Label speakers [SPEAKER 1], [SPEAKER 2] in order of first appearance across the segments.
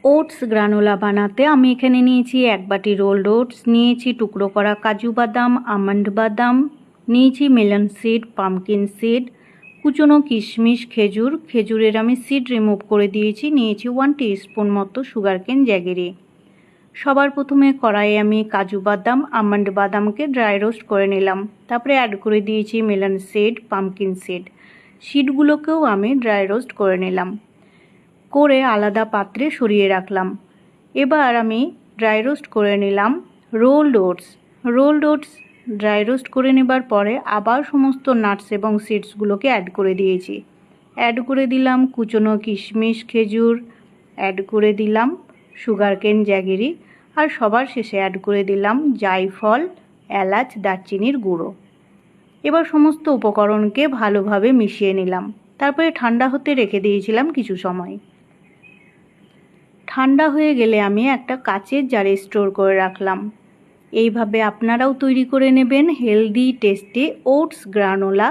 [SPEAKER 1] Oats granola বানাতে আমি এখানে নিয়েছি 1 বাটি রোলড ওটস, নিয়েছি টুকরো করা কাজু বাদাম, আমন্ড বাদাম, নিয়েছি মেলন সিড, পামকিন সিড, কুচনো কিশমিশ, খেজুরের আমি সিড রিমুভ করে দিয়েছি, নিয়েছি 1 টিস্পুন মতো সুগারকেন জ্যাগেরি। সবার প্রথমে কড়াইয়ে আমি কাজু বাদাম, আমন্ড বাদামকে ড্রাই রোস্ট করে নিলাম। তারপরে অ্যাড করে দিয়েছি মেলন সিড, পামকিন সিড, সিডগুলোকেও আমি ড্রাই রোস্ট করে নিলাম, করে আলাদা পাত্রে সরিয়ে রাখলাম। এবার আমি ড্রাই রোস্ট করে নিলাম রোলড ওটস ড্রাই রোস্ট করে নেবার পরে আবার সমস্ত নাটস এবং সিডসগুলোকে অ্যাড করে দিয়েছি। অ্যাড করে দিলাম কুচনো কিশমিশ, খেজুর, অ্যাড করে দিলাম সুগারকেন জ্যাগেরি, আর সবার শেষে অ্যাড করে দিলাম জায়ফল, এলাচ, দারচিনির গুঁড়ো। এবার সমস্ত উপকরণকে ভালোভাবে মিশিয়ে নিলাম। তারপরে ঠান্ডা হতে রেখে দিয়েছিলাম কিছু সময়। ঠান্ডা হয়ে গেলে আমি একটা কাচের জারে স্টোর করে রাখলাম। এইভাবে আপনারাও তৈরি করে নেবেন হেলদি টেস্টি ওটস গ্রানোলা,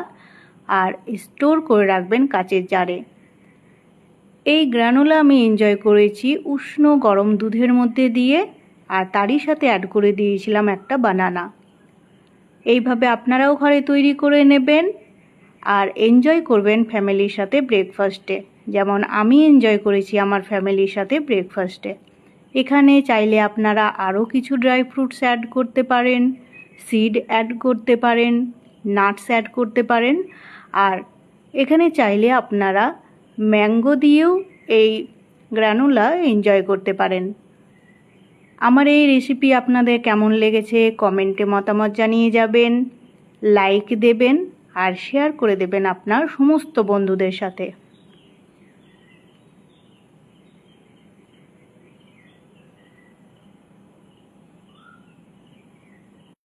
[SPEAKER 1] আর স্টোর করে রাখবেন কাচের জারে। এই গ্রানোলা আমি এনজয় করেছি উষ্ণ গরম দুধের মধ্যে দিয়ে, আর তারই সাথে অ্যাড করে দিয়েছিলাম একটা বানানা। এইভাবে আপনারাও ঘরে তৈরি করে নেবেন আর এনজয় করবেন ফ্যামিলির সাথে ব্রেকফাস্টে, যেমন আমি এনজয় করেছি আমার ফ্যামিলির সাথে ব্রেকফাস্টে। এখানে চাইলে আপনারা আরও কিছু ড্রাই ফ্রুটস অ্যাড করতে পারেন, সিড অ্যাড করতে পারেন, নাটস অ্যাড করতে পারেন, আর এখানে চাইলে আপনারা ম্যাঙ্গো দিয়েও এই গ্রানোলা এনজয় করতে পারেন। আমার এই রেসিপি আপনাদের কেমন লেগেছে কমেন্টে মতামত জানিয়ে যাবেন, লাইক দেবেন আর শেয়ার করে দেবেন আপনার সমস্ত বন্ধুদের সাথে।